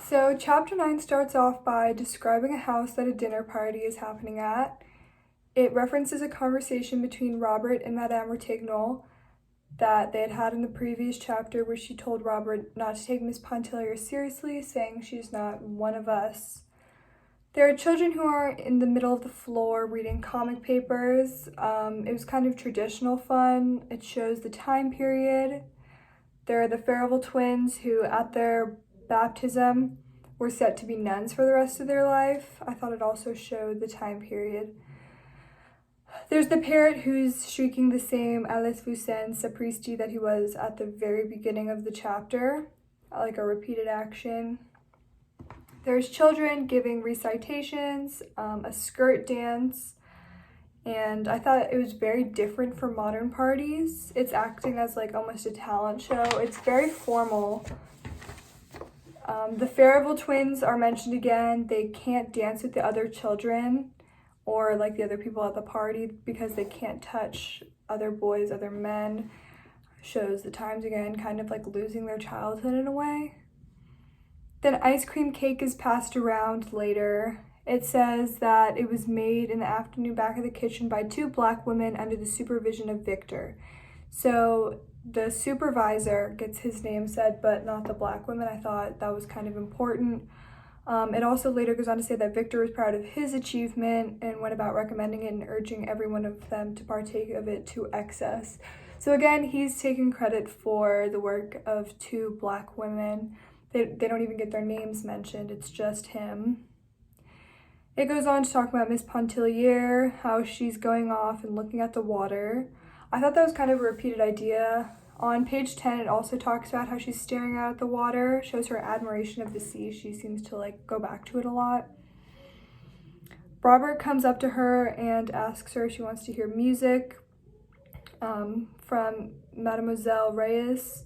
So, chapter 9 starts off by describing a house that a dinner party is happening at. It references a conversation between Robert and Madame Ratignolle that they had had in the previous chapter, where she told Robert not to take Miss Pontellier seriously, saying she's not one of us. There are children who are in the middle of the floor reading comic papers. It was kind of traditional fun. It shows the time period. There are the Farival twins who, at their baptism, were set to be nuns for the rest of their life. I thought it also showed the time period. There's the parrot who's shrieking the same Allez-vous sapristi that he was at the very beginning of the chapter, like a repeated action. There's children giving recitations, a skirt dance, and I thought it was very different from modern parties. It's acting as like almost a talent show. It's very formal. The Farival twins are mentioned again. They can't dance with the other children or like the other people at the party because they can't touch other boys, other men. Shows the times again, kind of like losing their childhood in a way. Then ice cream cake is passed around later. It says that it was made in the afternoon back of the kitchen by two Black women under the supervision of Victor. So the supervisor gets his name said, but not the Black women. I thought that was kind of important. It also later goes on to say that Victor was proud of his achievement and went about recommending it and urging every one of them to partake of it to excess. So again, he's taking credit for the work of two Black women. They don't even get their names mentioned, it's just him. It goes on to talk about Miss Pontellier, how she's going off and looking at the water. I thought that was kind of a repeated idea. On page 10, it also talks about how she's staring out at the water, shows her admiration of the sea. She seems to like go back to it a lot. Robert comes up to her and asks her if she wants to hear music from Mademoiselle Reyes.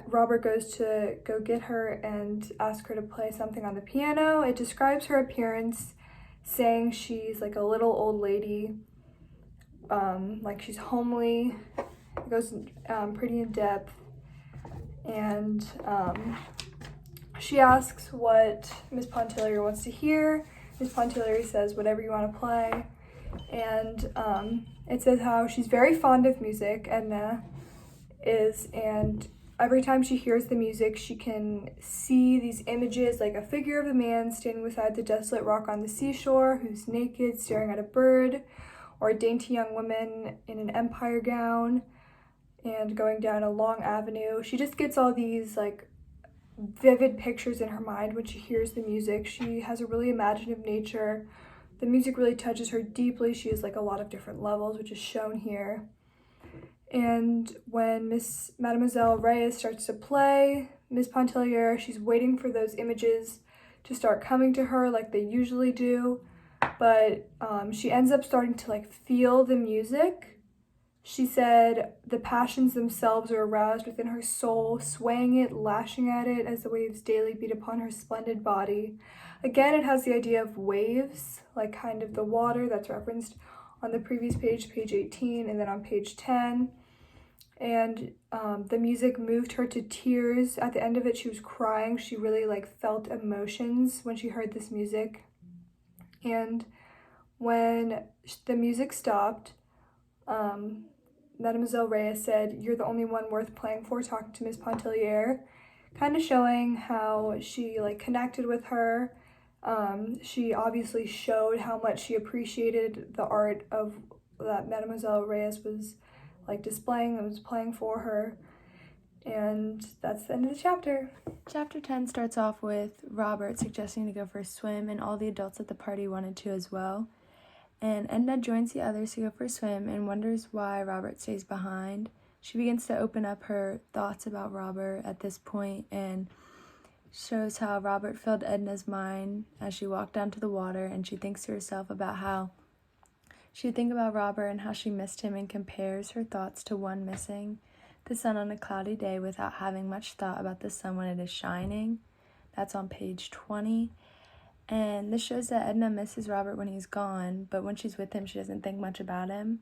Robert goes to go get her and ask her to play something on the piano. It describes her appearance, saying she's like a little old lady, like she's homely. It goes pretty in depth, and she asks what Miss Pontellier wants to hear. Miss Pontellier says whatever you want to play, and it says how she's very fond of music, Edna is, and every time she hears the music, she can see these images, like a figure of a man standing beside the desolate rock on the seashore who's naked, staring at a bird, or a dainty young woman in an empire gown and going down a long avenue. She just gets all these like vivid pictures in her mind when she hears the music. She has a really imaginative nature. The music really touches her deeply. She has like a lot of different levels, which is shown here. And when Mademoiselle Reyes starts to play, Miss Pontellier, she's waiting for those images to start coming to her like they usually do, but she ends up starting to like feel the music. She said the passions themselves are aroused within her soul, swaying it, lashing at it as the waves daily beat upon her splendid body. Again, it has the idea of waves, like kind of the water that's referenced on the previous page, page 18, and then on page 10. And the music moved her to tears. At the end of it, she was crying. She really like felt emotions when she heard this music. And when the music stopped, Mademoiselle Reyes said, "You're the only one worth playing for," talking to Miss Pontellier, kind of showing how she like connected with her. She obviously showed how much she appreciated the art of that Mademoiselle Reyes was like displaying and was playing for her. And that's the end of the chapter. Chapter 10 starts off with Robert suggesting to go for a swim, and all the adults at the party wanted to as well. And Edna joins the others to go for a swim and wonders why Robert stays behind. She begins to open up her thoughts about Robert at this point and shows how Robert filled Edna's mind as she walked down to the water, and she thinks to herself about how she would think about Robert and how she missed him, and compares her thoughts to one missing the sun on a cloudy day without having much thought about the sun when it is shining. That's on page 20. And this shows that Edna misses Robert when he's gone, but when she's with him, she doesn't think much about him.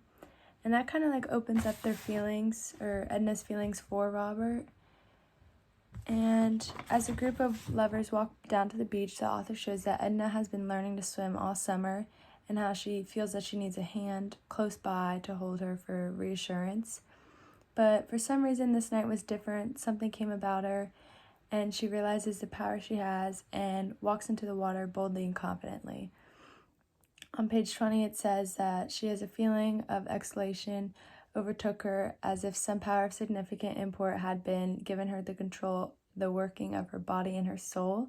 And that kind of like opens up their feelings, or Edna's feelings for Robert. And as a group of lovers walk down to the beach, the author shows that Edna has been learning to swim all summer and how she feels that she needs a hand close by to hold her for reassurance. But for some reason, this night was different. Something came about her, and she realizes the power she has and walks into the water boldly and confidently. On page 20, it says that she has a feeling of exhalation overtook her as if some power of significant import had been given her the control, the working of her body and her soul.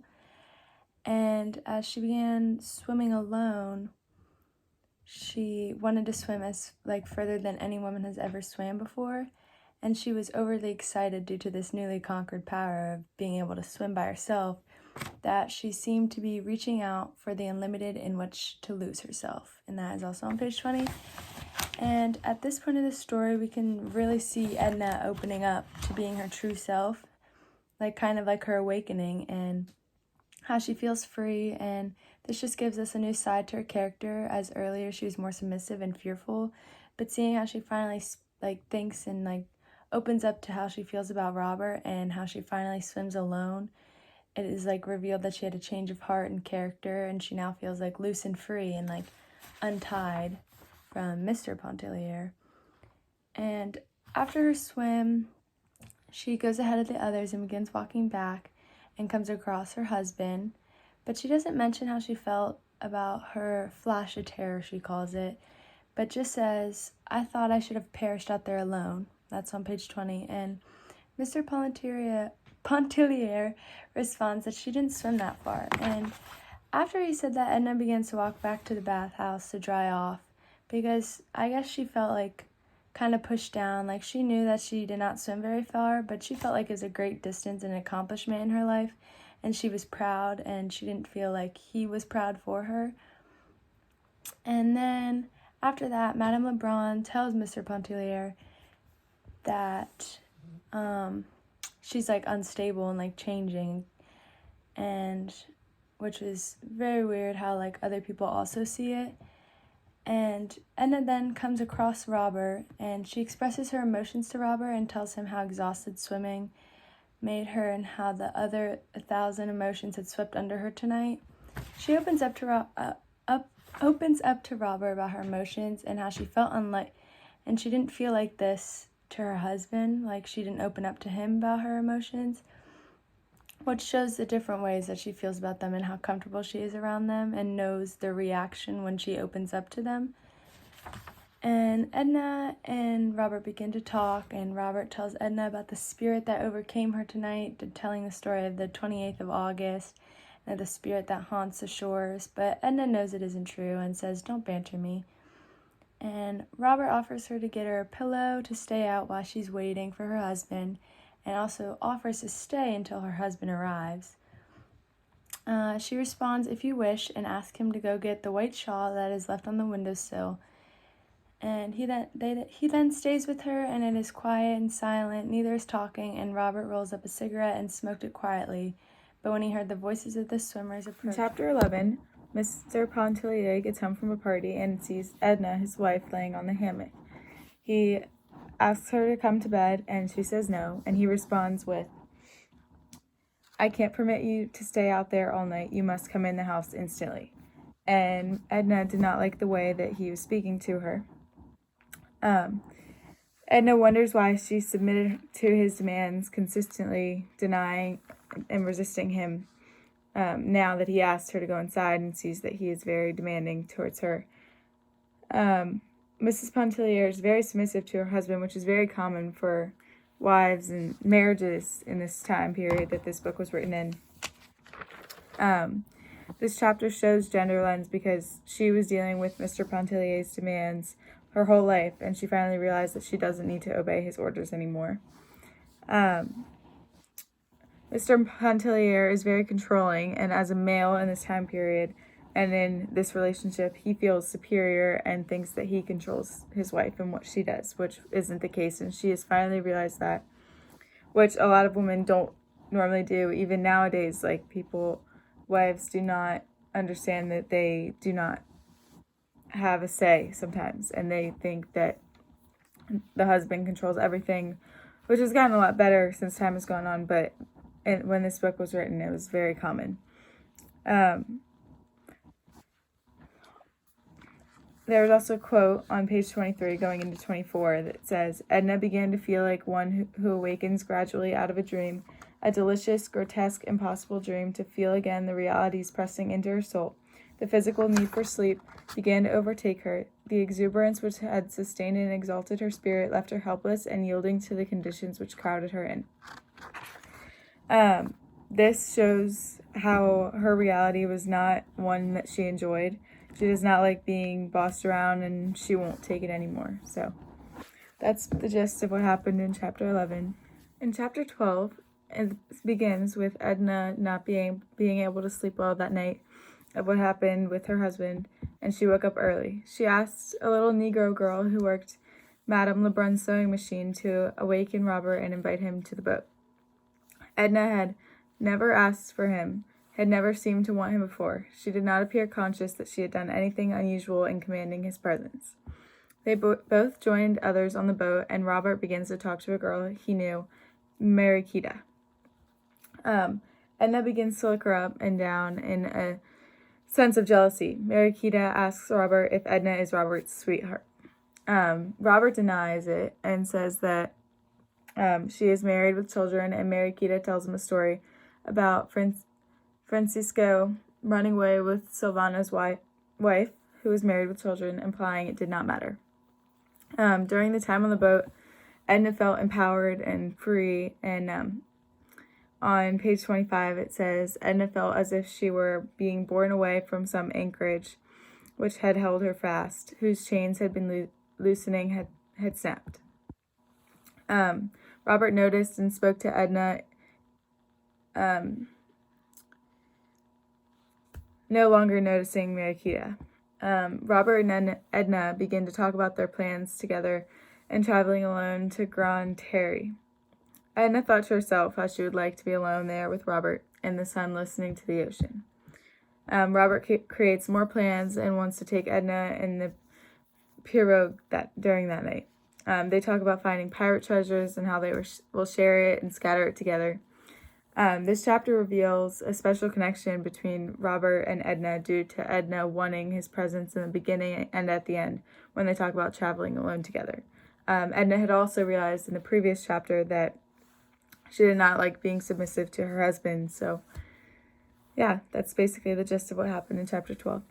And as she began swimming alone, she wanted to swim as further than any woman has ever swam before, and she was overly excited due to this newly conquered power of being able to swim by herself, that she seemed to be reaching out for the unlimited in which to lose herself. And that is also on page 20. And at this point of the story, we can really see Edna opening up to being her true self, kind of like her awakening, and how she feels free. And this just gives us a new side to her character, as earlier she was more submissive and fearful, but seeing how she finally thinks and opens up to how she feels about Robert and how she finally swims alone, it is revealed that she had a change of heart and character, and she now feels loose and free and untied from Mr. Pontellier. And after her swim, she goes ahead of the others and begins walking back and comes across her husband, but she doesn't mention how she felt about her flash of terror, she calls it, but just says, "I thought I should have perished out there alone." That's on page 20. And Mr. Pontellier responds that she didn't swim that far. And after he said that, Edna begins to walk back to the bathhouse to dry off, because I guess she felt kind of pushed down. She knew that she did not swim very far, but she felt it was a great distance and accomplishment in her life, and she was proud, and she didn't feel like he was proud for her. And then after that, Madame Lebrun tells Mr. Pontellier that she's unstable and changing, and which is very weird how other people also see it. And Edna then comes across Robert, and she expresses her emotions to Robert and tells him how exhausted swimming made her and how the other 1,000 emotions had swept under her tonight. She opens up to Robert about her emotions and how she felt and she didn't feel like this to her husband, she didn't open up to him about her emotions, which shows the different ways that she feels about them and how comfortable she is around them and knows their reaction when she opens up to them. And Edna and Robert begin to talk, and Robert tells Edna about the spirit that overcame her tonight, telling the story of the 28th of August and the spirit that haunts the shores. But Edna knows it isn't true and says, "Don't banter me." And Robert offers her to get her a pillow to stay out while she's waiting for her husband, and also offers to stay until her husband arrives. She responds, "If you wish," and asks him to go get the white shawl that is left on the windowsill. And he then stays with her, and it is quiet and silent. Neither is talking, and Robert rolls up a cigarette and smoked it quietly. But when he heard the voices of the swimmers approach... In Chapter 11, Mr. Pontellier gets home from a party and sees Edna, his wife, laying on the hammock. He asks her to come to bed, and she says no, and he responds with, "I can't permit you to stay out there all night. You must come in the house instantly." And Edna did not like the way that he was speaking to her. Edna wonders why she submitted to his demands, consistently denying and resisting him, now that he asked her to go inside and sees that he is very demanding towards her. Mrs. Pontellier is very submissive to her husband, which is very common for wives and marriages in this time period that this book was written in. This chapter shows gender lens because she was dealing with Mr. Pontellier's demands her whole life, and she finally realized that she doesn't need to obey his orders anymore. Mr. Pontellier is very controlling, and as a male in this time period and in this relationship, he feels superior and thinks that he controls his wife and what she does, which isn't the case, and she has finally realized that, which a lot of women don't normally do. Even nowadays, wives do not understand that they do not have a say sometimes, and they think that the husband controls everything, which has gotten a lot better since time has gone on, but and when this book was written, it was very common. There was also a quote on page 23 going into 24 that says, Edna began to feel like one who awakens gradually out of a dream, a delicious, grotesque, impossible dream, to feel again the realities pressing into her soul. The physical need for sleep began to overtake her. The exuberance which had sustained and exalted her spirit left her helpless and yielding to the conditions which crowded her in. This shows how her reality was not one that she enjoyed. She does not like being bossed around, and she won't take it anymore. So that's the gist of what happened in chapter 11. In chapter 12, it begins with Edna not being able to sleep well that night of what happened with her husband, and she woke up early. She asked a little Negro girl who worked Madame Lebrun's sewing machine to awaken Robert and invite him to the boat. Edna had never asked for him, had never seemed to want him before. She did not appear conscious that she had done anything unusual in commanding his presence. They both joined others on the boat, and Robert begins to talk to a girl he knew, Mariquita. Edna begins to look her up and down in a sense of jealousy. Mariquita asks Robert if Edna is Robert's sweetheart. Robert denies it and says that she is married with children, and Mariquita tells him a story about Francisco running away with Silvana's wife, who was married with children, implying it did not matter. During the time on the boat, Edna felt empowered and free, and on page 25 it says, Edna felt as if she were being borne away from some anchorage which had held her fast, whose chains had been loosening had snapped. Robert noticed and spoke to Edna, no longer noticing Mariquita. Robert and Edna begin to talk about their plans together and traveling alone to Grand Terre. Edna thought to herself how she would like to be alone there with Robert in the sun listening to the ocean. Robert creates more plans and wants to take Edna in the pirogue during that night. They talk about finding pirate treasures and how they will share it and scatter it together. This chapter reveals a special connection between Robert and Edna due to Edna wanting his presence in the beginning and at the end when they talk about traveling alone together. Edna had also realized in the previous chapter that she did not like being submissive to her husband. So, yeah, that's basically the gist of what happened in chapter 12.